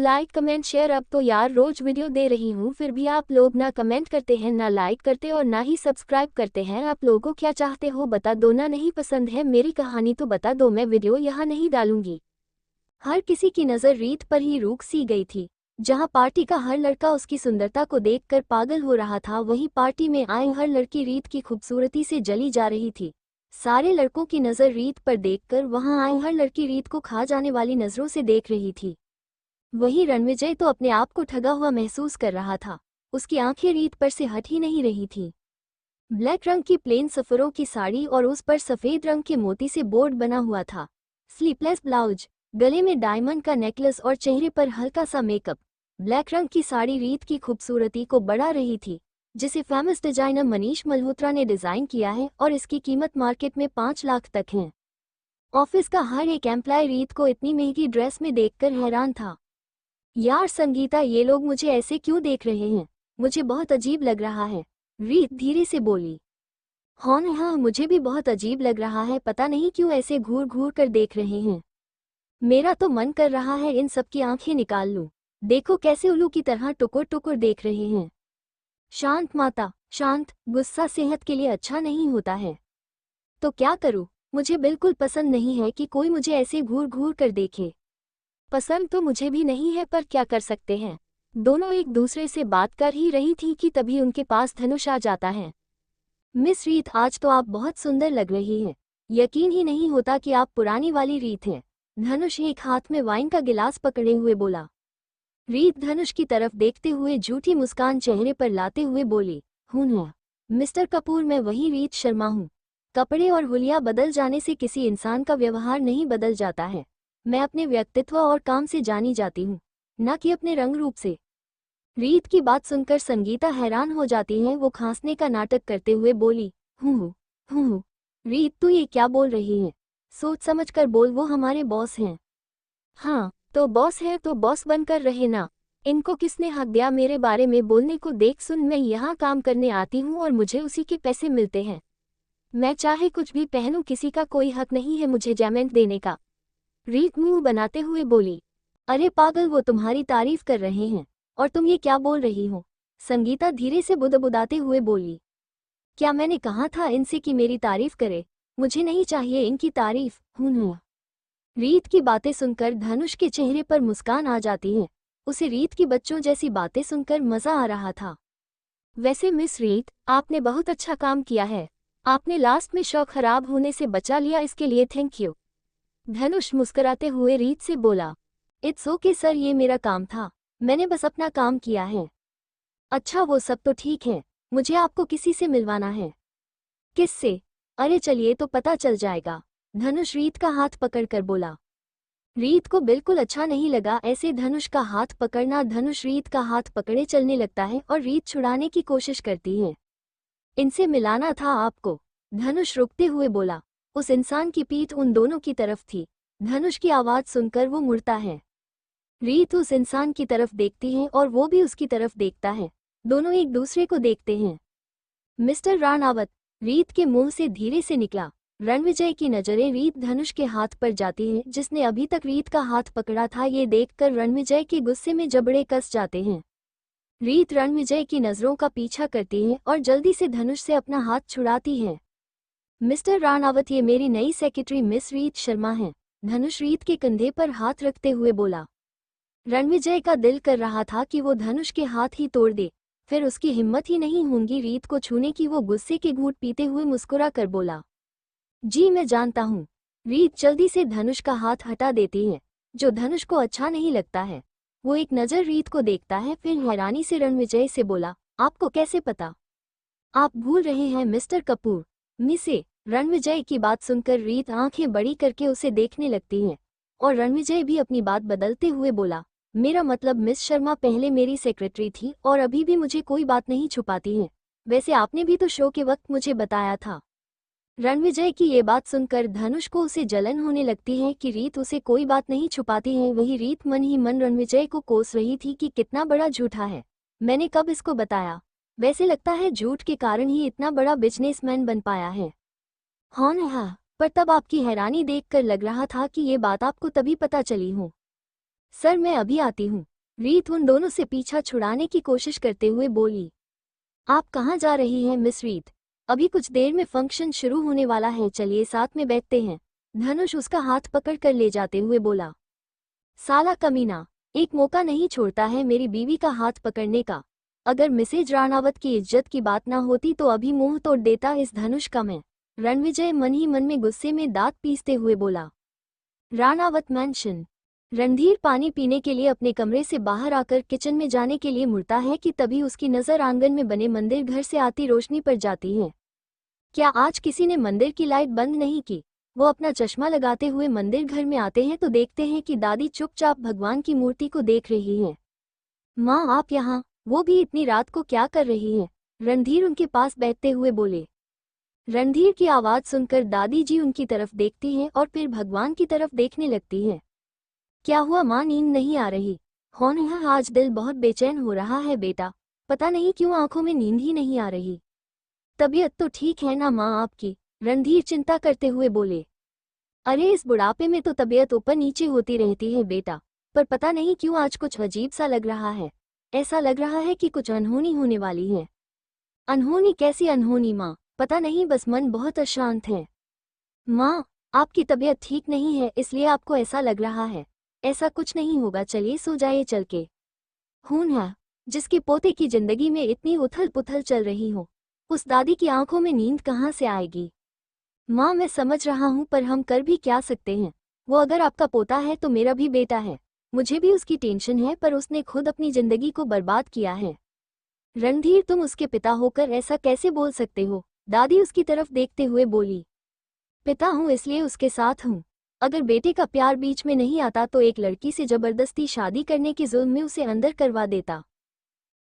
Like comment share. अब तो यार रोज वीडियो दे रही हूँ, फिर भी आप लोग ना कमेंट करते हैं, ना लाइक करते और ना ही सब्सक्राइब करते हैं। आप लोगों क्या चाहते हो बता दो ना। नहीं पसंद है मेरी कहानी तो बता दो, मैं वीडियो यहाँ नहीं डालूंगी। हर किसी की नज़र रीत पर ही रुक सी गई थी। जहाँ पार्टी का हर लड़का उसकी सुंदरता को देखकर पागल हो रहा था, वहीं पार्टी में आए हर लड़की रीत की खूबसूरती से जली जा रही थी। सारे लड़कों की नज़र रीत पर देखकर वहां आए हर लड़की रीत को खा जाने वाली नज़रों से देख रही थी। वहीं रणविजय तो अपने आप को ठगा हुआ महसूस कर रहा था। उसकी आंखें रीत पर से हट ही नहीं रही थी। ब्लैक रंग की प्लेन सफरों की साड़ी और उस पर सफेद रंग के मोती से बोर्ड बना हुआ था। स्लीपलेस ब्लाउज, गले में डायमंड का नेकलेस और चेहरे पर हल्का सा मेकअप। ब्लैक रंग की साड़ी रीत की खूबसूरती को बढ़ा रही थी, जिसे फेमस डिजाइनर मनीष मल्होत्रा ने डिजाइन किया है और इसकी कीमत मार्केट में 5 लाख तक है। ऑफिस का हर एक एम्प्लॉय रीत को इतनी महंगी ड्रेस में देखकर हैरान था। यार संगीता, ये लोग मुझे ऐसे क्यों देख रहे हैं? मुझे बहुत अजीब लग रहा है, रीत धीरे से बोली। हाँ, मुझे भी बहुत अजीब लग रहा है, पता नहीं क्यों ऐसे घूर घूर कर देख रहे हैं। मेरा तो मन कर रहा है इन सबकी आंखें निकाल लूं। देखो कैसे उल्लू की तरह टुकुर टुकुर देख रहे हैं। शांत माता, शांत। गुस्सा सेहत के लिए अच्छा नहीं होता है। तो क्या करूं? मुझे बिल्कुल पसंद नहीं है कि कोई मुझे ऐसे घूर घूर कर देखे। पसंद तो मुझे भी नहीं है, पर क्या कर सकते हैं। दोनों एक दूसरे से बात कर ही रही थी कि तभी उनके पास धनुष आ जाता है। मिस रीत, आज तो आप बहुत सुंदर लग रही हैं। यकीन ही नहीं होता कि आप पुरानी वाली रीत हैं। धनुष एक हाथ में वाइन का गिलास पकड़े हुए बोला। रीत धनुष की तरफ देखते हुए झूठी मुस्कान चेहरे पर लाते हुए बोली, हूँ मिस्टर कपूर, मैं वही रीत शर्मा हूँ। कपड़े और हुलिया बदल जाने से किसी इंसान का व्यवहार नहीं बदल जाता है। मैं अपने व्यक्तित्व और काम से जानी जाती हूँ, न कि अपने रंग रूप से। रीत की बात सुनकर संगीता हैरान हो जाती है। वो खांसने का नाटक करते हुए बोली, हूँ। रीत, तू ये क्या बोल रही है? सोच समझ कर बोल, वो हमारे बॉस हैं। हाँ तो बॉस है तो बॉस बनकर रहे ना। इनको किसने हक दिया मेरे बारे में बोलने को? देख सुन, मैं यहाँ काम करने आती हूँ और मुझे उसी के पैसे मिलते हैं। मैं चाहे कुछ भी पहनूं, किसी का कोई हक नहीं है मुझे जजमेंट देने का। रीत मुंह बनाते हुए बोली। अरे पागल, वो तुम्हारी तारीफ कर रहे हैं और तुम ये क्या बोल रही हो? संगीता धीरे से बुदबुदाते हुए बोली। क्या मैंने कहा था इनसे कि मेरी तारीफ करे? मुझे नहीं चाहिए इनकी तारीफ। हूँ। रीत की बातें सुनकर धनुष के चेहरे पर मुस्कान आ जाती है। उसे रीत की बच्चों जैसी बातें सुनकर मजा आ रहा था। वैसे मिस रीत, आपने बहुत अच्छा काम किया है। आपने लास्ट में शौक खराब होने से बचा लिया, इसके लिए थैंक यू। धनुष मुस्कुराते हुए रीत से बोला। इट्स ओके सर, ये मेरा काम था, मैंने बस अपना काम किया है। अच्छा वो सब तो ठीक है, मुझे आपको किसी से मिलवाना है। किससे? अरे चलिए तो पता चल जाएगा। धनुष रीत का हाथ पकड़कर बोला। रीत को बिल्कुल अच्छा नहीं लगा ऐसे धनुष का हाथ पकड़ना। धनुष रीत का हाथ पकड़े चलने लगता है और रीत छुड़ाने की कोशिश करती है। इनसे मिलाना था आपको, धनुष रुकते हुए बोला। उस इंसान की पीठ उन दोनों की तरफ थी। धनुष की आवाज सुनकर वो मुड़ता है। रीत उस इंसान की तरफ देखती है और वो भी उसकी तरफ देखता है। दोनों एक दूसरे को देखते हैं। मिस्टर राणावत, रीत के मुंह से धीरे से निकला। रणविजय की नजरें रीत धनुष के हाथ पर जाती हैं, जिसने अभी तक रीत का हाथ पकड़ा था। ये देखकर रणविजय के गुस्से में जबड़े कस जाते हैं। रीत रणविजय की नजरों का पीछा करती है और जल्दी से धनुष से अपना हाथ छुड़ाती है। मिस्टर राणावत, ये मेरी नई सेक्रेटरी मिस रीत शर्मा हैं। धनुष रीत के कंधे पर हाथ रखते हुए बोला। रणविजय का दिल कर रहा था कि वो धनुष के हाथ ही तोड़ दे, फिर उसकी हिम्मत ही नहीं होगी रीत को छूने की। वो गुस्से के घूंट पीते हुए मुस्कुरा कर बोला, जी मैं जानता हूँ। रीत जल्दी से धनुष का हाथ हटा देती है, जो धनुष को अच्छा नहीं लगता है। वो एक नज़र रीत को देखता है, फिर हैरानी से रणविजय से बोला, आपको कैसे पता? आप भूल रहे हैं मिस्टर कपूर, मिसे। रणविजय की बात सुनकर रीत आंखें बड़ी करके उसे देखने लगती है और रणविजय भी अपनी बात बदलते हुए बोला, मेरा मतलब मिस शर्मा पहले मेरी सेक्रेटरी थी और अभी भी मुझे कोई बात नहीं छुपाती है। वैसे आपने भी तो शो के वक्त मुझे बताया था। रणविजय की ये बात सुनकर धनुष को उसे जलन होने लगती है कि रीत उसे कोई बात नहीं छुपाती है। वही रीत मन ही मन रणविजय को कोस रही थी कि कितना बड़ा झूठा है, मैंने कब इसको बताया। वैसे लगता है झूठ के कारण ही इतना बड़ा बिजनेसमैन बन पाया है। हाँ, पर तब आपकी हैरानी देखकर लग रहा था कि ये बात आपको तभी पता चली हो। सर मैं अभी आती हूँ। रीत उन दोनों से पीछा छुड़ाने की कोशिश करते हुए बोली। आप कहाँ जा रही हैं मिस रीत? अभी कुछ देर में फंक्शन शुरू होने वाला है, चलिए साथ में बैठते हैं। धनुष उसका हाथ पकड़ कर ले जाते हुए बोला। साला कमीना, एक मौका नहीं छोड़ता है मेरी बीवी का हाथ पकड़ने का। अगर मिसेज राणावत की इज्जत की बात ना होती तो अभी मुंह तोड़ देता इस धनुष का मैं। रणविजय मन ही मन में गुस्से में दांत पीसते हुए बोला। राणावत मैंशन। रणधीर पानी पीने के लिए अपने कमरे से बाहर आकर किचन में जाने के लिए मुड़ता है कि तभी उसकी नज़र आंगन में बने मंदिर घर से आती रोशनी पर जाती है। क्या आज किसी ने मंदिर की लाइट बंद नहीं की? वो अपना चश्मा लगाते हुए मंदिर घर में आते हैं तो देखते हैं कि दादी चुपचाप भगवान की मूर्ति को देख रही है। माँ आप यहाँ, वो भी इतनी रात को क्या कर रही हैं? रणधीर उनके पास बैठते हुए बोले। रणधीर की आवाज़ सुनकर दादी जी उनकी तरफ देखती हैं और फिर भगवान की तरफ देखने लगती हैं। क्या हुआ माँ, नींद नहीं आ रही? कौन है? आज दिल बहुत बेचैन हो रहा है बेटा, पता नहीं क्यों आंखों में नींद ही नहीं आ रही। तबीयत तो ठीक है ना माँ आपकी? रणधीर चिंता करते हुए बोले। अरे इस बुढ़ापे में तो तबीयत ऊपर नीचे होती रहती है बेटा, पर पता नहीं क्यों आज कुछ अजीब सा लग रहा है। ऐसा लग रहा है कि कुछ अनहोनी होने वाली है। अनहोनी? कैसी अनहोनी माँ? पता नहीं, बस मन बहुत अशांत है। माँ आपकी तबीयत ठीक नहीं है इसलिए आपको ऐसा लग रहा है। ऐसा कुछ नहीं होगा, चलिए सो जाइए चल के। खून है जिसके पोते की जिंदगी में इतनी उथल पुथल चल रही हो, उस दादी की आंखों में नींद कहाँ से आएगी? माँ मैं समझ रहा हूँ पर हम कर भी क्या सकते हैं। वो अगर आपका पोता है तो मेरा भी बेटा है, मुझे भी उसकी टेंशन है, पर उसने खुद अपनी जिंदगी को बर्बाद किया है। रणधीर तुम उसके पिता होकर ऐसा कैसे बोल सकते हो? दादी उसकी तरफ देखते हुए बोली। पिता हूँ इसलिए उसके साथ हूँ। अगर बेटे का प्यार बीच में नहीं आता तो एक लड़की से जबरदस्ती शादी करने के जुल्म में उसे अंदर करवा देता।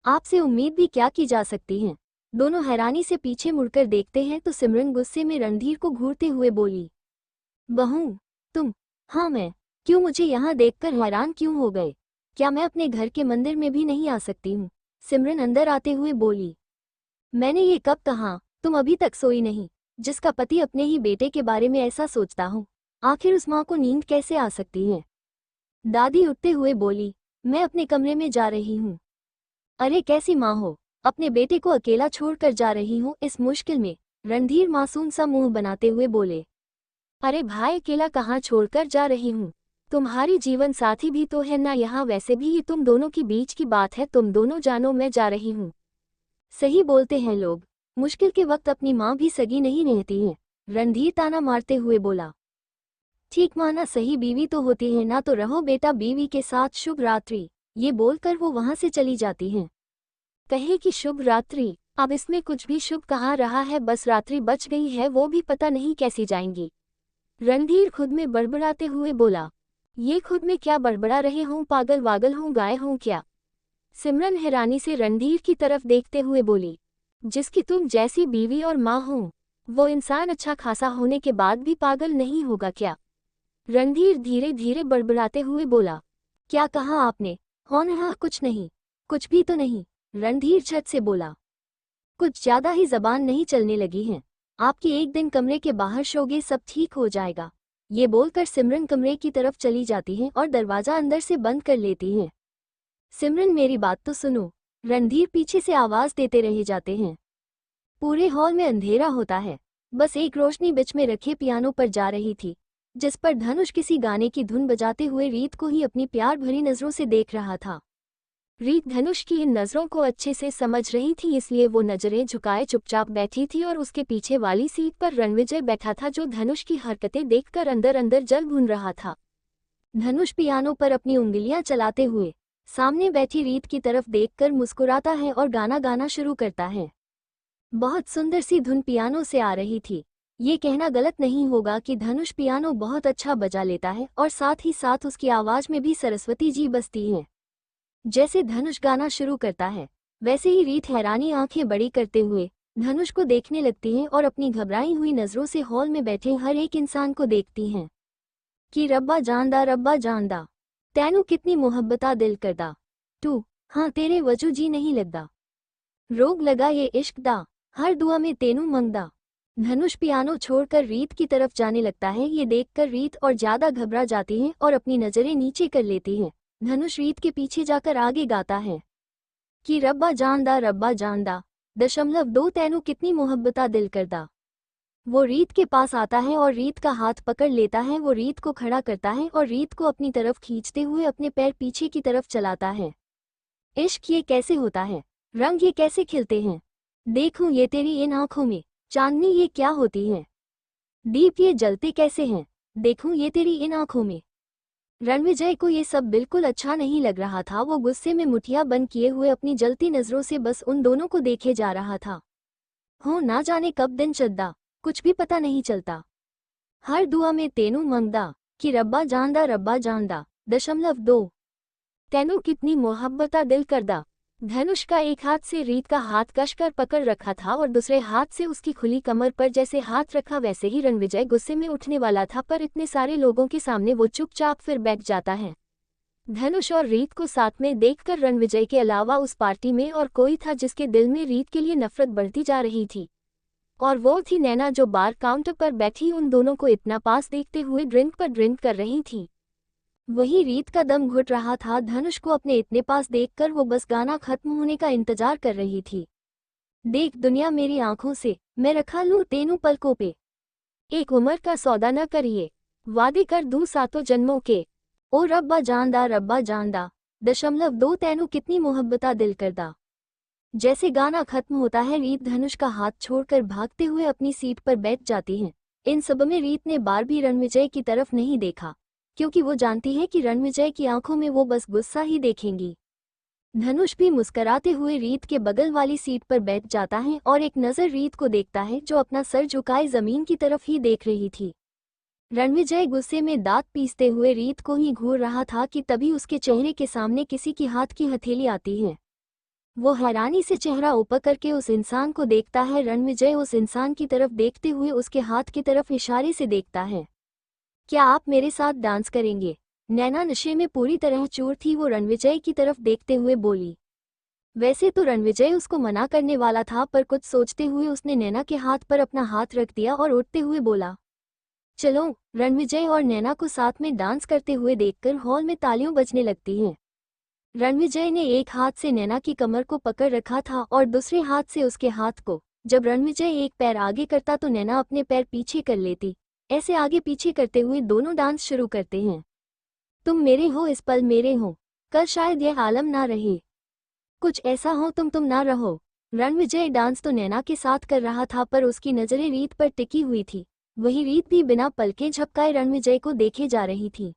आपसे उम्मीद भी क्या की जा सकती है? दोनों हैरानी से पीछे मुड़कर देखते हैं तो सिमरन गुस्से में रणधीर को घूरते हुए बोली। बहू तुम? हाँ मैं। क्यों, मुझे यहाँ देखकर हैरान क्यों हो गए? क्या मैं अपने घर के मंदिर में भी नहीं आ सकती हूँ? सिमरन अंदर आते हुए बोली। मैंने ये कब कहा? तुम अभी तक सोई नहीं? जिसका पति अपने ही बेटे के बारे में ऐसा सोचता हो, आखिर उस माँ को नींद कैसे आ सकती है? दादी उठते हुए बोली। मैं अपने कमरे में जा रही हूँ। अरे कैसी माँ हो, अपने बेटे को अकेला छोड़कर जा रही हूँ इस मुश्किल में? रणधीर मासूम सा मुंह बनाते हुए बोले। अरे भाई अकेला कहाँ छोड़कर जा रही हूँ? तुम्हारी जीवन साथी भी तो है ना यहाँ, वैसे भी ये तुम दोनों के बीच की बात है, तुम दोनों जानो मैं जा रही हूँ। सही बोलते हैं लोग, मुश्किल के वक्त अपनी माँ भी सगी नहीं रहती है। रणधीर ताना मारते हुए बोला। ठीक माना, सही बीवी तो होती है ना, तो रहो बेटा बीवी के साथ, शुभ रात्रि। ये बोलकर वो वहां से चली जाती हैं। कहे कि शुभ रात्रि, अब इसमें कुछ भी शुभ कहाँ रहा है, बस रात्रि बच गई है, वो भी पता नहीं कैसी जाएंगी। रणधीर खुद में बड़बड़ाते हुए बोला। ये खुद में क्या बड़बड़ा रहे हूँ, पागल वागल हूँ, गाय हूँ क्या? सिमरन हैरानी से रणधीर की तरफ देखते हुए बोली। जिसकी तुम जैसी बीवी और माँ हो, वो इंसान अच्छा खासा होने के बाद भी पागल नहीं होगा क्या? रणधीर धीरे धीरे बड़बड़ाते हुए बोला। क्या कहा आपने? कौन? हाँ कुछ नहीं, कुछ भी तो नहीं, रणधीर झट से बोला। कुछ ज्यादा ही जबान नहीं चलने लगी है, आपकी एक दिन कमरे के बाहर सोगे सब ठीक हो जाएगा। ये बोलकर सिमरन कमरे की तरफ चली जाती है और दरवाजा अंदर से बंद कर लेती है। सिमरन मेरी बात तो सुनो, रणधीर पीछे से आवाज देते रहे जाते हैं। पूरे हॉल में अंधेरा होता है, बस एक रोशनी बीच में रखे पियानो पर जा रही थी, जिस पर धनुष किसी गाने की धुन बजाते हुए रीत को ही अपनी प्यार भरी नजरों से देख रहा था। रीत धनुष की इन नजरों को अच्छे से समझ रही थी, इसलिए वो नजरें झुकाए चुपचाप बैठी थी और उसके पीछे वाली सीट पर रणविजय बैठा था, जो धनुष की हरकतें देखकर अंदर अंदर जल भून रहा था। धनुष पियानो पर अपनी उंगलियां चलाते हुए सामने बैठी रीत की तरफ देखकर मुस्कुराता है और गाना गाना शुरू करता है। बहुत सुंदर सी धुन पियानो से आ रही थी। ये कहना गलत नहीं होगा कि धनुष पियानो बहुत अच्छा बजा लेता है और साथ ही साथ उसकी आवाज में भी सरस्वती जी बसती हैं। जैसे धनुष गाना शुरू करता है, वैसे ही रीत हैरानी आंखें बड़ी करते हुए धनुष को देखने लगती है और अपनी घबराई हुई नजरों से हॉल में बैठे हर एक इंसान को देखती हैं कि रब्बा जानदा तैनू कितनी मोहब्बता दिल करदा, तू हाँ तेरे वजू जी नहीं लगदा, रोग लगा ये इश्क दा, हर दुआ में तेनू मंगदा। धनुष पियानो छोड़कर रीत की तरफ जाने लगता है। ये देखकर रीत और ज्यादा घबरा जाती है और अपनी नजरें नीचे कर लेती है धनुष रीत के पीछे जाकर आगे गाता है कि रब्बा जानदा 2 तैनू कितनी मोहब्बता दिल करदा। वो रीत के पास आता है और रीत का हाथ पकड़ लेता है। वो रीत को खड़ा करता है और रीत को अपनी तरफ खींचते हुए अपने पैर पीछे की तरफ चलाता है। इश्क ये कैसे होता है, रंग ये कैसे खिलते हैं, देखूं ये तेरी इन आंखों में, चांदनी ये क्या होती है, दीप ये जलते कैसे हैं, देखूं ये तेरी इन आंखों में। रणविजय को ये सब बिल्कुल अच्छा नहीं लग रहा था। वो गुस्से में मुठिया बंद किए हुए अपनी जलती नजरों से बस उन दोनों को देखे जा रहा था। हो ना जाने कब दिन चद्दा, कुछ भी पता नहीं चलता। हर दुआ में तेनू मंगदा कि रब्बा जानदा 2 तेनू कितनी मोहब्बता दिल करदा। धनुष का एक हाथ से रीत का हाथ कसकर पकड़ रखा था और दूसरे हाथ से उसकी खुली कमर पर जैसे हाथ रखा वैसे ही रणविजय गुस्से में उठने वाला था, पर इतने सारे लोगों के सामने वो चुपचाप फिर बैठ जाता है। धनुष और रीत को साथ में देखकर रणविजय के अलावा उस पार्टी में और कोई था जिसके दिल में रीत के लिए नफरत बढ़ती जा रही थी, और वो थी नैना जो बार काउंटर पर बैठी उन दोनों को इतना पास देखते हुए ड्रिंक पर ड्रिंक कर रही थी। वही रीत का दम घुट रहा था। धनुष को अपने इतने पास देखकर वो बस गाना खत्म होने का इंतजार कर रही थी। देख दुनिया मेरी आंखों से, मैं रखा लूं तेनू पलकों पे, एक उम्र का सौदा न करिए, वादे कर दूं 7 जन्मों के, ओ रब्बा जानदा 2 तैनू कितनी मोहब्बता दिल करदा। जैसे गाना खत्म होता है रीत धनुष का हाथ छोड़कर भागते हुए अपनी सीट पर बैठ जाती है। इन सब में रीत ने बार भी रणविजय की तरफ नहीं देखा, क्योंकि वो जानती है कि रणविजय की आंखों में वो बस गुस्सा ही देखेंगी। धनुष भी मुस्कराते हुए रीत के बगल वाली सीट पर बैठ जाता है और एक नज़र रीत को देखता है जो अपना सर झुकाए जमीन की तरफ ही देख रही थी। रणविजय गुस्से में दांत पीसते हुए रीत को ही घूर रहा था कि तभी उसके चेहरे के सामने किसी की हाथ की हथेली आती है। वो हैरानी से चेहरा ऊपर करके उस इंसान को देखता है। रणविजय उस इंसान की तरफ देखते हुए उसके हाथ की तरफ इशारे से देखता है। क्या आप मेरे साथ डांस करेंगे? नैना नशे में पूरी तरह चूर थी। वो रणविजय की तरफ देखते हुए बोली। वैसे तो रणविजय उसको मना करने वाला था, पर कुछ सोचते हुए उसने नैना के हाथ पर अपना हाथ रख दिया और उठते हुए बोला, चलो। रणविजय और नैना को साथ में डांस करते हुए देखकर हॉल में तालियां बजने लगती हैं। रणविजय ने एक हाथ से नैना की कमर को पकड़ रखा था और दूसरे हाथ से उसके हाथ को। जब रणविजय एक पैर आगे करता तो नैना अपने पैर पीछे कर लेती। ऐसे आगे पीछे करते हुए दोनों डांस शुरू करते हैं। तुम मेरे हो इस पल मेरे हो, कल शायद यह आलम ना रहे, कुछ ऐसा हो तुम ना रहो। रणविजय डांस तो नैना के साथ कर रहा था, पर उसकी नजरें रीत पर टिकी हुई थी। वही रीत भी बिना पलके झपकाए रणविजय को देखे जा रही थी।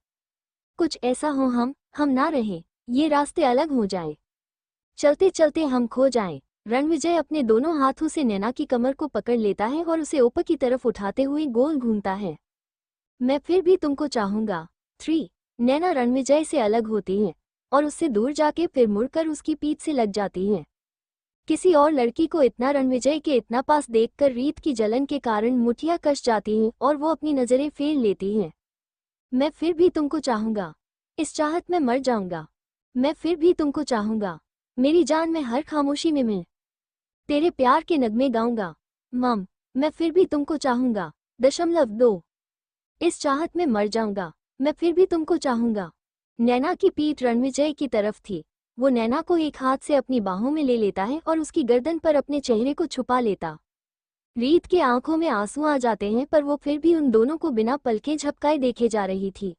कुछ ऐसा हो हम ना रहे, ये रास्ते अलग हो जाए, चलते चलते हम खो जाएं। रणविजय अपने दोनों हाथों से नैना की कमर को पकड़ लेता है और उसे ऊपर की तरफ उठाते हुए गोल घूमता है। मैं फिर भी तुमको चाहूंगा 3। नैना रणविजय से अलग होती है और उससे दूर जाके फिर मुड़कर उसकी पीठ से लग जाती है। किसी और लड़की को इतना रणविजय के इतना पास देखकर रीत की जलन के कारण मुठियां कस जाती हैं और वो अपनी नजरें फेर लेती हैं। मैं फिर भी तुमको चाहूंगा, इस चाहत में मर जाऊंगा। मैं फिर भी तुमको चाहूंगा, मेरी जान में हर खामोशी में मैं तेरे प्यार के नगमे गाऊंगा। मम, मैं फिर भी तुमको चाहूंगा 2 इस चाहत में मर जाऊंगा। मैं फिर भी तुमको चाहूंगा। नैना की पीठ रणविजय की तरफ थी। वो नैना को एक हाथ से अपनी बाहों में ले लेता है और उसकी गर्दन पर अपने चेहरे को छुपा लेता। रीत के आंखों में आंसू आ जाते हैं, पर वो फिर भी उन दोनों को बिना पलकें झपकाए देखे जा रही थी।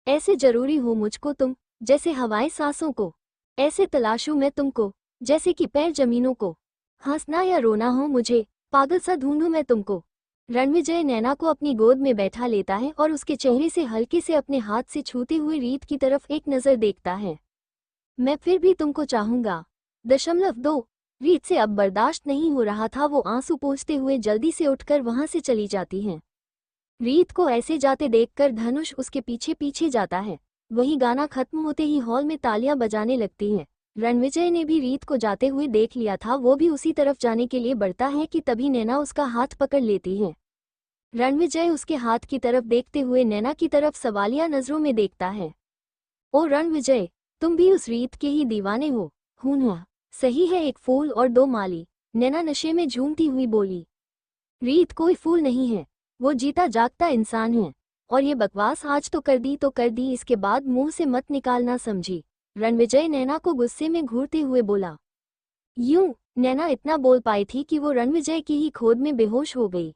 ऐसे जरूरी हो मुझको तुम, जैसे हवाएं सांसों को, ऐसे तलाशूं मैं तुमको, जैसे कि पैर जमीनों को। हंसना या रोना हो मुझे, पागल सा ढूंढूं मैं तुमको। रणविजय नैना को अपनी गोद में बैठा लेता है और उसके चेहरे से हल्के से अपने हाथ से छूते हुए रीत की तरफ एक नज़र देखता है। मैं फिर भी तुमको चाहूंगा 2। रीत से अब बर्दाश्त नहीं हो रहा था। वो आंसू पोंछते हुए जल्दी से उठकर वहां से चली जाती हैं। रीत को ऐसे जाते देखकर धनुष उसके पीछे पीछे जाता है। वही गाना खत्म होते ही हॉल में तालियां बजाने लगती हैं। रणविजय ने भी रीत को जाते हुए देख लिया था। वो भी उसी तरफ जाने के लिए बढ़ता है कि तभी नैना उसका हाथ पकड़ लेती है। रणविजय उसके हाथ की तरफ देखते हुए नैना की तरफ सवालिया नजरों में देखता है। ओ रणविजय, तुम भी उस रीत के ही दीवाने हो? हूँ, सही है, एक फूल और 2 माली। नैना नशे में झूमती हुई बोली। रीत कोई फूल नहीं है, वो जीता जागता इंसान है। और ये बकवास आज तो कर दी, इसके बाद मुंह से मत निकालना, समझी। रणविजय नैना को गुस्से में घूरते हुए बोला। यूं नैना इतना बोल पाई थी कि वो रणविजय की ही खोद में बेहोश हो गई।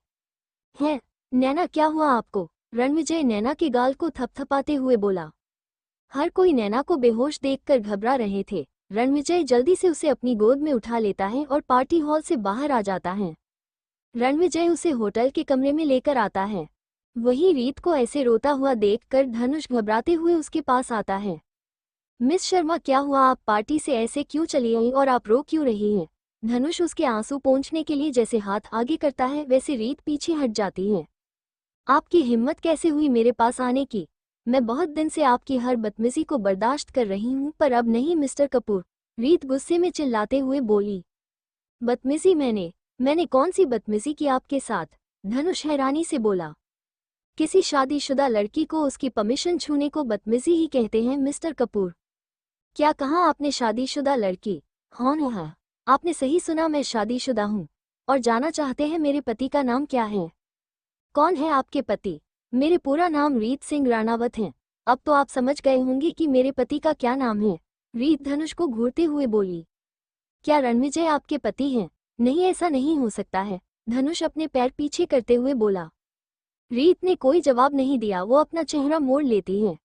है नैना, क्या हुआ आपको? रणविजय नैना के गाल को थपथपाते हुए बोला। हर कोई नैना को बेहोश देखकर घबरा रहे थे। रणविजय जल्दी से उसे अपनी गोद में उठा लेता है और पार्टी हॉल से बाहर आ जाता है। रणविजय उसे होटल के कमरे में लेकर आता है। वहीं रीत को ऐसे रोता हुआ देखकर धनुष घबराते हुए उसके पास आता है। मिस शर्मा, क्या हुआ? आप पार्टी से ऐसे क्यों चली आई और आप रो क्यों रही हैं? धनुष उसके आंसू पोंछने के लिए जैसे हाथ आगे करता है वैसे रीत पीछे हट जाती है। आपकी हिम्मत कैसे हुई मेरे पास आने की? मैं बहुत दिन से आपकी हर बदतमीजी को बर्दाश्त कर रही हूँ, पर अब नहीं मिस्टर कपूर, रीत गुस्से में चिल्लाते हुए बोली। बदतमीजी? मैंने कौन सी बदतमीजी की आपके साथ? धनुष हैरानी से बोला। किसी शादीशुदा लड़की को उसकी परमिशन छूने को बदतमीजी ही कहते हैं मिस्टर कपूर। क्या कहा आपने? शादीशुदा लड़की? हाँ, आपने सही सुना, मैं शादीशुदा हूँ। और जाना चाहते हैं मेरे पति का नाम क्या है? कौन है आपके पति? मेरे पूरा नाम रीत सिंह राणावत है। अब तो आप समझ गए होंगे कि मेरे पति का क्या नाम है। रीत धनुष को घूरते हुए बोली। क्या रणविजय आपके पति हैं? नहीं, ऐसा नहीं हो सकता है। धनुष अपने पैर पीछे करते हुए बोला। रीत ने कोई जवाब नहीं दिया, वो अपना चेहरा मोड़ लेती है।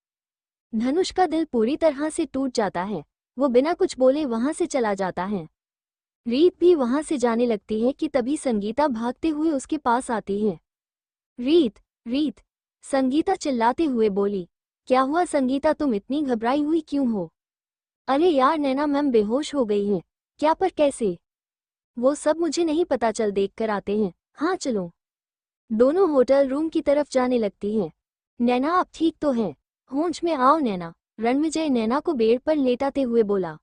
धनुष का दिल पूरी तरह से टूट जाता है। वो बिना कुछ बोले वहां से चला जाता है। रीत भी वहां से जाने लगती है कि तभी संगीता भागते हुए उसके पास आती है। रीत, रीत, संगीता चिल्लाते हुए बोली। क्या हुआ संगीता, तुम इतनी घबराई हुई क्यों हो? अरे यार नैना मैम बेहोश हो गई हैं। क्या, पर कैसे? वो सब मुझे नहीं पता, चल देख कर आते हैं। हाँ चलो। दोनों होटल रूम की तरफ जाने लगती हैं। नैना, आप ठीक तो हैं? होश में आओ नैना, रणविजय नैना को बेड पर लेटाते हुए बोला।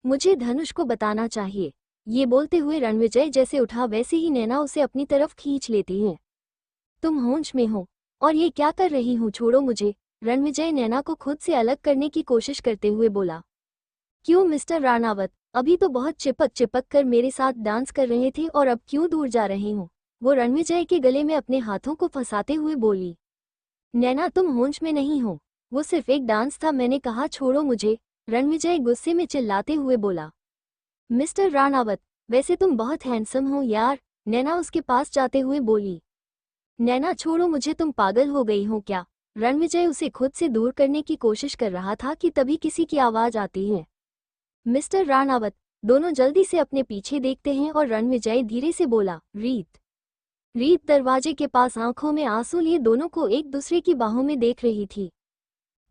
मुझे धनुष को बताना चाहिए। ये बोलते हुए रणविजय जैसे उठा वैसे ही नैना उसे अपनी तरफ खींच लेती है। तुम होश में हो और ये क्या कर रही हूँ? छोड़ो मुझे। रणविजय नैना को खुद से अलग करने की कोशिश करते हुए बोला। क्यों मिस्टर राणावत, अभी तो बहुत चिपक कर मेरे साथ डांस कर रहे थे और अब क्यों दूर जा रहे हो? वो रणविजय के गले में अपने हाथों को फंसाते हुए बोली। नैना, तुम होश में नहीं हो, वो सिर्फ एक डांस था, मैंने कहा छोड़ो मुझे। रणविजय गुस्से में चिल्लाते हुए बोला। मिस्टर राणावत, वैसे तुम बहुत हैंडसम हो यार, नैना उसके पास जाते हुए बोली। नैना छोड़ो मुझे, तुम पागल हो गई हो क्या? रणविजय उसे खुद से दूर करने की कोशिश कर रहा था कि तभी किसी की आवाज आती है। मिस्टर राणावत, दोनों जल्दी से अपने पीछे देखते हैं और रणविजय धीरे से बोला। रीत। रीत दरवाजे के पास आंखों में आंसू लिए दोनों को एक दूसरे की बाहों में देख रही थी।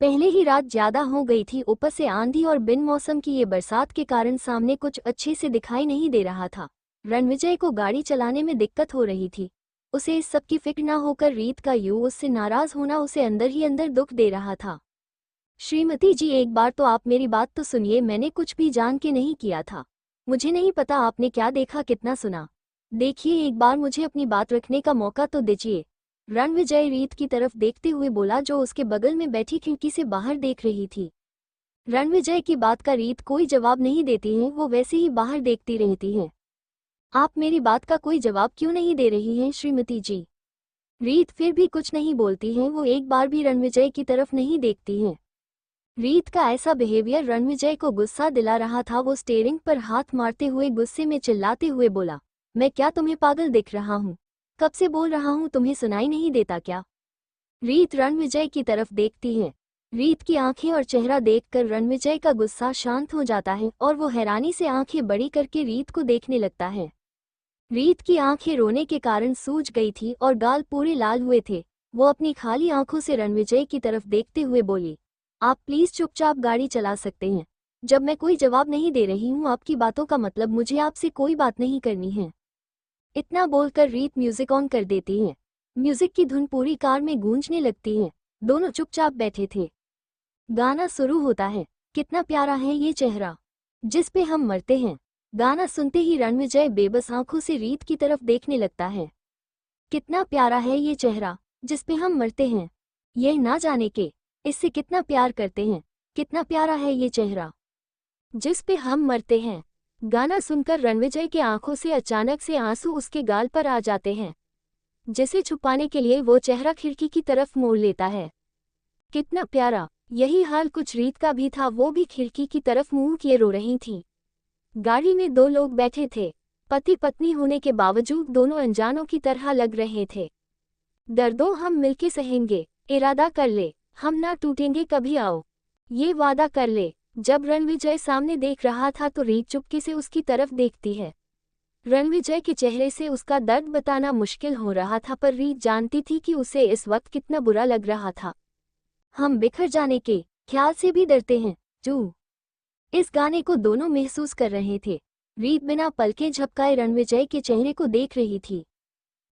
पहले ही रात ज्यादा हो गई थी, ऊपर से आंधी और बिन मौसम की ये बरसात के कारण सामने कुछ अच्छे से दिखाई नहीं दे रहा था। रणविजय को गाड़ी चलाने में दिक्कत हो रही थी। उसे इस सब की फिक्र न होकर रीत का यूं उससे नाराज होना उसे अंदर ही अंदर दुख दे रहा था। श्रीमती जी, एक बार तो आप मेरी बात तो सुनिए, मैंने कुछ भी जान के नहीं किया था। मुझे नहीं पता आपने क्या देखा, कितना सुना। देखिए, एक बार मुझे अपनी बात रखने का मौका तो दीजिए। रणविजय रीत की तरफ देखते हुए बोला, जो उसके बगल में बैठी खिड़की से बाहर देख रही थी। रणविजय की बात का रीत कोई जवाब नहीं देती है, वो वैसे ही बाहर देखती रहती है। आप मेरी बात का कोई जवाब क्यों नहीं दे रही हैं श्रीमती जी? रीत फिर भी कुछ नहीं बोलती है, वो एक बार भी रणविजय की तरफ नहीं देखती है। रीत का ऐसा बिहेवियर रणविजय को गुस्सा दिला रहा था। वो स्टीयरिंग पर हाथ मारते हुए गुस्से में चिल्लाते हुए बोला। मैं क्या तुम्हें पागल दिख रहा हूँ? कब से बोल रहा हूँ, तुम्हें सुनाई नहीं देता क्या? रीत रणविजय की तरफ देखती है। रीत की आंखें और चेहरा देखकर रणविजय का गुस्सा शांत हो जाता है और वो हैरानी से आंखें बड़ी करके रीत को देखने लगता है। रीत की आंखें रोने के कारण सूज गई थी और गाल पूरे लाल हुए थे। वो अपनी खाली आंखों से रणविजय की तरफ देखते हुए बोली, आप प्लीज चुपचाप गाड़ी चला सकते हैं। जब मैं कोई जवाब नहीं दे रही हूँ आपकी बातों का मतलब मुझे आपसे कोई बात नहीं करनी है। इतना बोलकर रीत म्यूजिक ऑन कर देती है। म्यूजिक की धुन पूरी कार में गूंजने लगती है। दोनों चुपचाप बैठे थे। गाना शुरू होता है। कितना प्यारा है ये चेहरा जिस पे हम मरते हैं। गाना सुनते ही रणविजय बेबस आंखों से रीत की तरफ देखने लगता है। कितना प्यारा है ये चेहरा जिस पे हम मरते हैं। यह ना जाने के इससे कितना प्यार करते हैं। कितना प्यारा है ये चेहरा जिस पे हम मरते हैं। गाना सुनकर रणविजय की आंखों से अचानक से आंसू उसके गाल पर आ जाते हैं। जिसे छुपाने के लिए वो चेहरा खिड़की की तरफ मोड़ लेता है। कितना प्यारा। यही हाल कुछ रीत का भी था, वो भी खिड़की की तरफ मुंह किए रो रही थी। गाड़ी में 2 लोग बैठे थे। पति पत्नी होने के बावजूद दोनों अनजानों की तरह लग रहे थे। दर्दों हम मिलके सहेंगे, इरादा कर ले, हम ना टूटेंगे कभी, आओ ये वादा कर ले। जब रणविजय सामने देख रहा था तो रीत चुपके से उसकी तरफ देखती है। रणविजय के चेहरे से उसका दर्द बताना मुश्किल हो रहा था, पर रीत जानती थी कि उसे इस वक्त कितना बुरा लग रहा था। हम बिखर जाने के ख्याल से भी डरते हैं जू। इस गाने को दोनों महसूस कर रहे थे। रीत बिना पलकें झपकाए रणविजय के चेहरे को देख रही थी।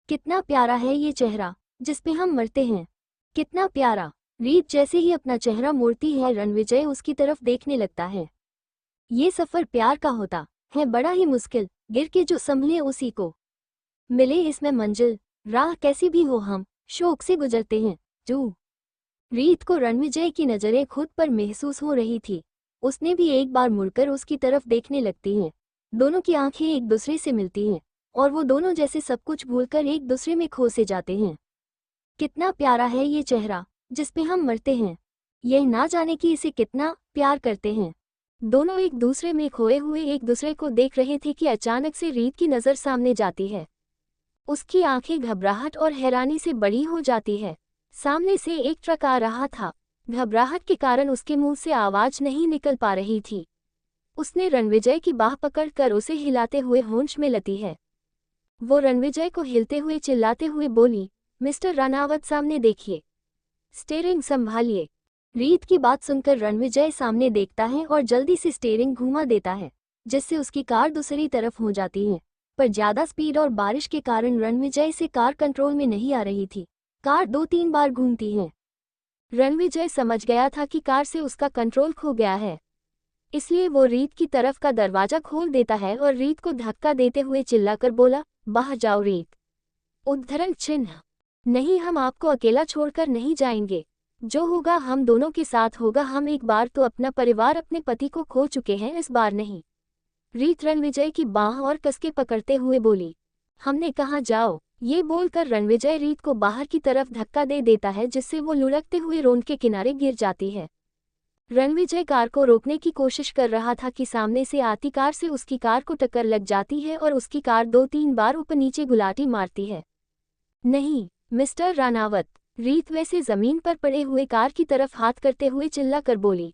कितना प्यारा है ये चेहरा जिस पे हम मरते हैं, कितना प्यारा। रीत जैसे ही अपना चेहरा मोड़ती है, रणविजय उसकी तरफ देखने लगता है। ये सफर प्यार का होता है बड़ा ही मुश्किल, गिर के जो संभले उसी को मिले इसमें मंजिल। राह कैसी भी हो हम शौक से गुजरते हैं जू। रीत को रणविजय की नज़रें खुद पर महसूस हो रही थी। उसने भी एक बार मुड़कर उसकी तरफ देखने लगती हैं। दोनों की आंखें एक दूसरे से मिलती हैं और वो दोनों जैसे सब कुछ भूलकर एक दूसरे में खो से जाते हैं। कितना प्यारा है ये चेहरा जिस पे हम मरते हैं, यह ना जाने कि इसे कितना प्यार करते हैं। दोनों एक दूसरे में खोए हुए एक दूसरे को देख रहे थे कि अचानक से रीत की नज़र सामने जाती है। उसकी आंखें घबराहट और हैरानी से बड़ी हो जाती है। सामने से एक ट्रक आ रहा था। घबराहट के कारण उसके मुंह से आवाज नहीं निकल पा रही थी। उसने रणविजय की बाह पकड़कर उसे हिलाते हुए होश में लती है। वो रणविजय को हिलते हुए चिल्लाते हुए बोली, मिस्टर रानावत सामने देखिए, स्टीयरिंग संभालिए। रीत की बात सुनकर रणविजय सामने देखता है और जल्दी से स्टीयरिंग घुमा देता है, जिससे उसकी कार दूसरी तरफ हो जाती है। पर ज्यादा स्पीड और बारिश के कारण रणविजय से कार कंट्रोल में नहीं आ रही थी। कार 2-3 बार घूमती है। रणविजय समझ गया था कि कार से उसका कंट्रोल खो गया है, इसलिए वो रीत की तरफ का दरवाजा खोल देता है और रीत को धक्का देते हुए चिल्लाकर बोला, बाहर जाओ रीत। उद्धरण चिन्ह, नहीं, हम आपको अकेला छोड़कर नहीं जाएंगे। जो होगा हम दोनों के साथ होगा। हम एक बार तो अपना परिवार, अपने पति को खो चुके हैं, इस बार नहीं। रीत रणविजय की बाह और कसके पकड़ते हुए बोली, हमने कहा जाओ। ये बोलकर रणविजय रीत को बाहर की तरफ धक्का दे देता है, जिससे वो लुढ़कते हुए रोड के किनारे गिर जाती है। रणविजय कार को रोकने की कोशिश कर रहा था कि सामने से आती कार से उसकी कार को टक्कर लग जाती है और उसकी कार 2-3 बार ऊपर नीचे गुलाटी मारती है। नहीं मिस्टर रानावत, रीत वैसे जमीन पर पड़े हुए कार की तरफ हाथ करते हुए चिल्लाकर बोली।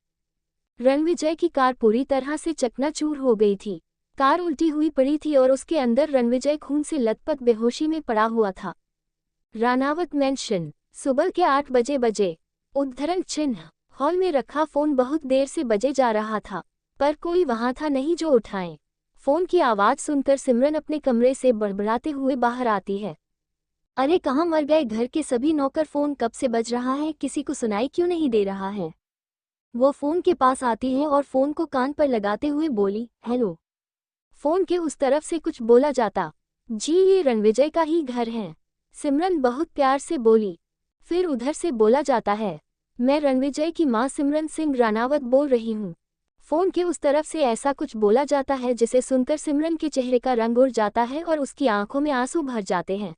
रणविजय की कार पूरी तरह से चकनाचूर हो गई थी। कार उल्टी हुई पड़ी थी और उसके अंदर रणविजय खून से लथपथ बेहोशी में पड़ा हुआ था। रानावत मैंशन, सुबह के 8 बजे। उद्धरण चिन्ह, हॉल में रखा फोन बहुत देर से बजे जा रहा था, पर कोई वहां था नहीं जो उठाए। फोन की आवाज सुनकर सिमरन अपने कमरे से बड़बड़ाते हुए बाहर आती है। अरे कहाँ मर गए घर के सभी नौकर, फोन कब से बज रहा है, किसी को सुनाई क्यों नहीं दे रहा है। वो फोन के पास आती है और फोन को कान पर लगाते हुए बोली, हेलो। फोन के उस तरफ से कुछ बोला जाता, जी ये रणविजय का ही घर है। सिमरन बहुत प्यार से बोली। फिर उधर से बोला जाता है, मैं रणविजय की मां सिमरन सिंह रानावत बोल रही हूँ। फोन के उस तरफ से ऐसा कुछ बोला जाता है जिसे सुनकर सिमरन के चेहरे का रंग उड़ जाता है और उसकी आंखों में आंसू भर जाते हैं।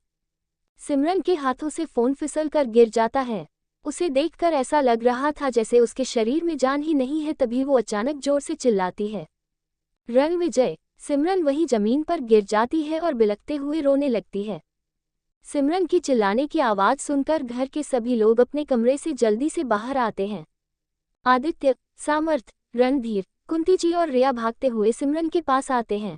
सिमरन के हाथों से फोन फिसल कर गिर जाता है। उसे देखकर ऐसा लग रहा था जैसे उसके शरीर में जान ही नहीं है। तभी वो अचानक जोर से चिल्लाती है, रणविजय। सिमरन वहीं जमीन पर गिर जाती है और बिलखते हुए रोने लगती है। सिमरन की चिल्लाने की आवाज सुनकर घर के सभी लोग अपने कमरे से जल्दी से बाहर आते हैं। आदित्य, सामर्थ, रणधीर, कुंती जी और रिया भागते हुए सिमरन के पास आते हैं।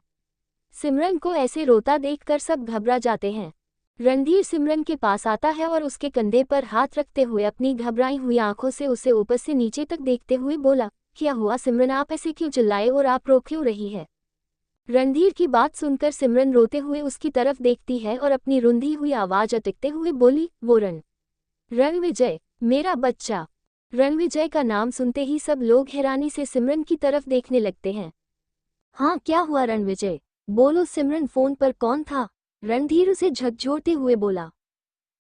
सिमरन को ऐसे रोता देखकर सब घबरा जाते हैं। रणधीर सिमरन के पास आता है और उसके कंधे पर हाथ रखते हुए अपनी घबराई हुई आंखों से उसे ऊपर से नीचे तक देखते हुए बोला, क्या हुआ सिमरन, आप ऐसे क्यों चिल्लाए और आप रो क्यों रही है। रणधीर की बात सुनकर सिमरन रोते हुए उसकी तरफ देखती है और अपनी रुंधी हुई आवाज अटकते हुए बोली, वो रणविजय, मेरा बच्चा। रणविजय का नाम सुनते ही सब लोग हैरानी से सिमरन की तरफ देखने लगते हैं। हाँ क्या हुआ रणविजय, बोलो सिमरन, फोन पर कौन था। रणधीर उसे झकझोरते हुए बोला,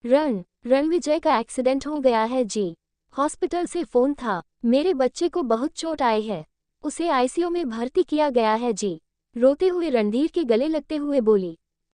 रणविजय का एक्सीडेंट हो गया है जी। हॉस्पिटल से फोन था, मेरे बच्चे को बहुत चोट आई है, उसे आईसीयू में भर्ती किया गया है जी। रोते हुए रणधीर के गले लगते हुए बोली।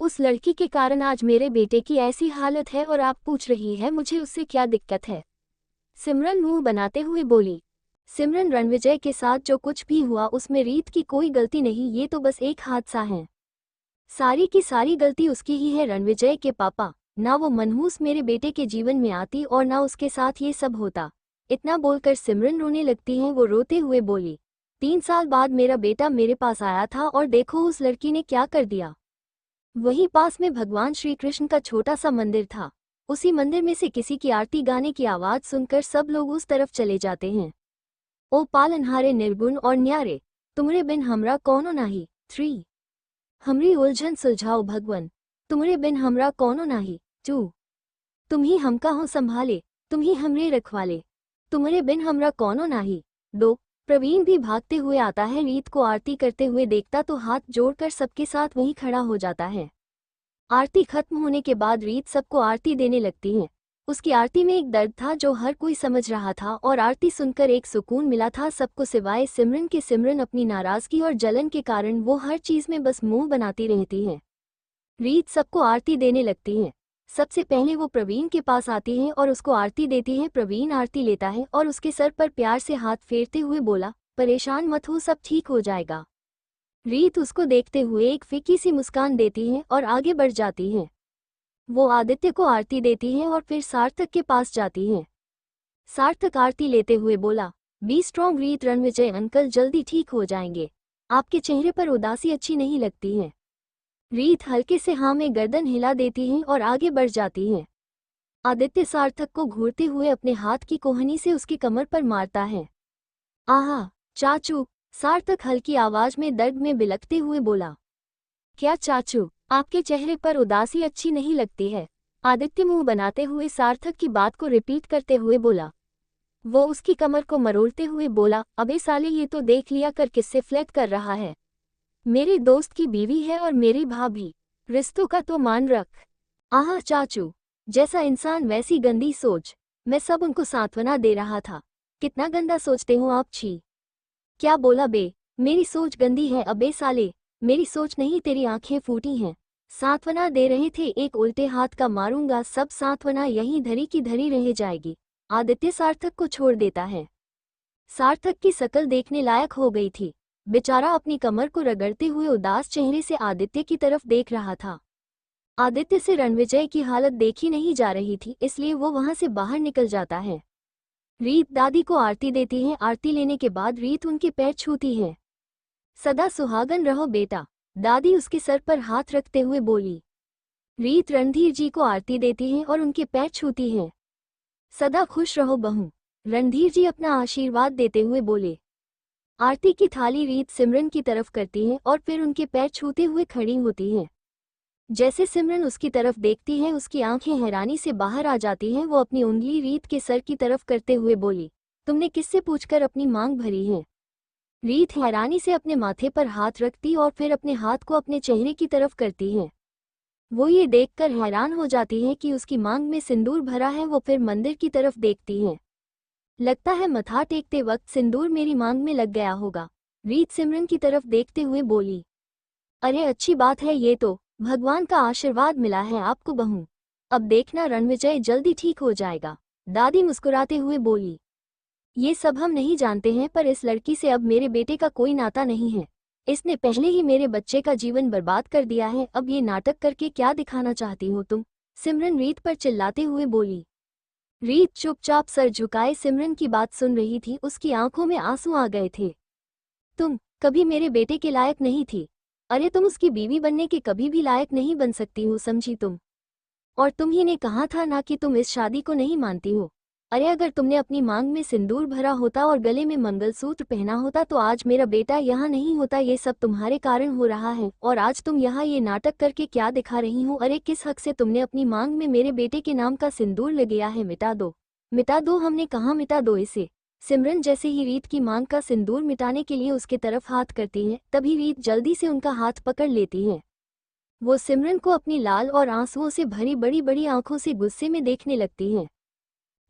उस लड़की के कारण आज मेरे बेटे की ऐसी हालत है और आप पूछ रही है मुझे उससे क्या दिक्कत है। सिमरन मुंह बनाते हुए बोली। सिमरन, रणविजय के साथ जो कुछ भी हुआ उसमें रीत की कोई गलती नहीं, ये तो बस एक हादसा है। सारी की सारी गलती उसकी ही है। रणविजय के पापा, ना वो मनहूस मेरे बेटे के जीवन में आती और ना उसके साथ ये सब होता। इतना बोलकर सिमरन रोने लगती है। वो रोते हुए बोली, 3 साल बाद मेरा बेटा मेरे पास आया था और देखो उस लड़की ने क्या कर दिया। वहीं पास में भगवान श्री कृष्ण का छोटा सा मंदिर था। उसी मंदिर में से किसी की आरती गाने की आवाज सुनकर सब लोग उस तरफ चले जाते हैं। ओ पालनहारे निर्गुण और न्यारे, तुमरे बिन हमरा कौनो नाही। 3 हमरी उलझन सुलझाओ भगवन, तुमरे बिन हमरा कौनो नाही। 2 तुम ही हमका हो संभाले, तुम ही हमरे रखवाले, तुमरे बिन हमरा कौनो नाही। 2 प्रवीण भी भागते हुए आता है। रीत को आरती करते हुए देखता तो हाथ जोड़कर सबके साथ वहीं खड़ा हो जाता है। आरती खत्म होने के बाद रीत सबको आरती देने लगती है। उसकी आरती में एक दर्द था जो हर कोई समझ रहा था और आरती सुनकर एक सुकून मिला था सबको सिवाय सिमरन के। सिमरन अपनी नाराजगी और जलन के कारण वो हर चीज में बस मुंह बनाती रहती है। रीत सबको आरती देने लगती है। सबसे पहले वो प्रवीण के पास आती है और उसको आरती देती है। प्रवीण आरती लेता है और उसके सर पर प्यार से हाथ फेरते हुए बोला, परेशान मत हो, सब ठीक हो जाएगा। रीत उसको देखते हुए एक फीकी सी मुस्कान देती है और आगे बढ़ जाती है। वो आदित्य को आरती देती है और फिर सार्थक के पास जाती है। सार्थक आरती लेते हुए बोला, बी स्ट्रॉन्ग रीत, रणविजय अंकल जल्दी ठीक हो जाएंगे, आपके चेहरे पर उदासी अच्छी नहीं लगती है। रीत हल्के से हाँ में गर्दन हिला देती है और आगे बढ़ जाती है। आदित्य सार्थक को घूरते हुए अपने हाथ की कोहनी से उसकी कमर पर मारता है। आहा चाचू, सार्थक हल्की आवाज में दर्द में बिलखते हुए बोला। क्या चाचू, आपके चेहरे पर उदासी अच्छी नहीं लगती है? आदित्य मुंह बनाते हुए सार्थक की बात को रिपीट करते हुए बोला। वो उसकी कमर को मरोड़ते हुए बोला, अबे साले, ये तो देख लिया कर किससे फ्लर्ट कर रहा है। मेरे दोस्त की बीवी है और मेरी भाभी, रिश्तों का तो मान रख। आहा चाचू, जैसा इंसान वैसी गंदी सोच। मैं सब उनको सांत्वना दे रहा था। कितना गंदा सोचते हो आप, छी। क्या बोला बे, मेरी सोच गंदी है? अबे साले, मेरी सोच नहीं, तेरी आंखें फूटी हैं। सांत्वना दे रहे थे, एक उल्टे हाथ का मारूंगा, सब सांत्वना यहीं धरी की धरी रह जाएगी। आदित्य सार्थक को छोड़ देता है। सार्थक की शकल देखने लायक हो गई थी। बेचारा अपनी कमर को रगड़ते हुए उदास चेहरे से आदित्य की तरफ देख रहा था। आदित्य से रणविजय की हालत देखी नहीं जा रही थी, इसलिए वो वहां से बाहर निकल जाता है। रीत दादी को आरती देती है। आरती लेने के बाद रीत उनके पैर छूती है। सदा सुहागन रहो बेटा, दादी उसके सर पर हाथ रखते हुए बोली। रीत रणधीर जी को आरती देती है और उनके पैर छूती है। सदा खुश रहो बहू, रणधीर जी अपना आशीर्वाद देते हुए बोले। आरती की थाली रीत सिमरन की तरफ करती है और फिर उनके पैर छूते हुए खड़ी होती है। जैसे सिमरन उसकी तरफ देखती है, उसकी आंखें हैरानी से बाहर आ जाती हैं। वो अपनी उंगली रीत के सर की तरफ करते हुए बोली, तुमने किससे पूछकर अपनी मांग भरी है? रीत हैरानी से अपने माथे पर हाथ रखती और फिर अपने हाथ को अपने चेहरे की तरफ करती है। वो ये देखकर हैरान हो जाती है कि उसकी मांग में सिंदूर भरा है। वो फिर मंदिर की तरफ देखती है। लगता है मथा टेकते वक्त सिंदूर मेरी मांग में लग गया होगा। रीत सिमरन की तरफ देखते हुए बोली, अरे अच्छी बात है ये तो, भगवान का आशीर्वाद मिला है आपको बहू। अब देखना रणविजय जल्दी ठीक हो जाएगा, दादी मुस्कुराते हुए बोली। ये सब हम नहीं जानते हैं, पर इस लड़की से अब मेरे बेटे का कोई नाता नहीं है। इसने पहले ही मेरे बच्चे का जीवन बर्बाद कर दिया है। अब ये नाटक करके क्या दिखाना चाहती हो तुम? सिमरन रीत पर चिल्लाते हुए बोली। रीत चुपचाप सर झुकाए सिमरन की बात सुन रही थी। उसकी आंखों में आंसू आ गए थे। तुम कभी मेरे बेटे के लायक नहीं थी। अरे तुम उसकी बीवी बनने के कभी भी लायक नहीं बन सकती हो, समझी तुम? और तुम ही ने कहा था ना कि तुम इस शादी को नहीं मानती हो। अरे अगर तुमने अपनी मांग में सिंदूर भरा होता और गले में मंगलसूत्र पहना होता तो आज मेरा बेटा यहाँ नहीं होता। ये सब तुम्हारे कारण हो रहा है और आज तुम यहाँ ये नाटक करके क्या दिखा रही हो? अरे किस हक से तुमने अपनी मांग में मेरे बेटे के नाम का सिंदूर लगाया है? मिटा दो, मिटा दो। हमने कहा मिटा दो इसे। सिमरन जैसे ही रीत की मांग का सिंदूर मिटाने के लिए उसके तरफ हाथ करती है, तभी रीत जल्दी से उनका हाथ पकड़ लेती है। वो सिमरन को अपनी लाल और आंसुओं से भरी बड़ी बड़ी आंखों से गुस्से में देखने लगती है।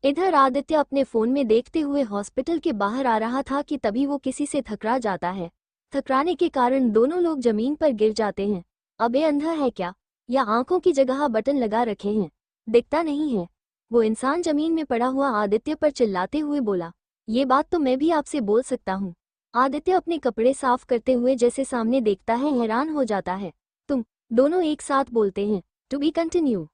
इधर आदित्य अपने फोन में देखते हुए हॉस्पिटल के बाहर आ रहा था कि तभी वो किसी से टकरा जाता है। टकराने के कारण दोनों लोग जमीन पर गिर जाते हैं। अबे अंधा है क्या? या आंखों की जगह बटन लगा रखे हैं? दिखता नहीं है। वो इंसान जमीन में पड़ा हुआ आदित्य पर चिल्लाते हुए बोला। ये बात तो मैं भी आपसे बोल सकता हूँ। आदित्य अपने कपड़े साफ करते हुए जैसे सामने देखता है हैरान हो जाता है। तुम दोनों एक साथ बोलते हैं। To be continue.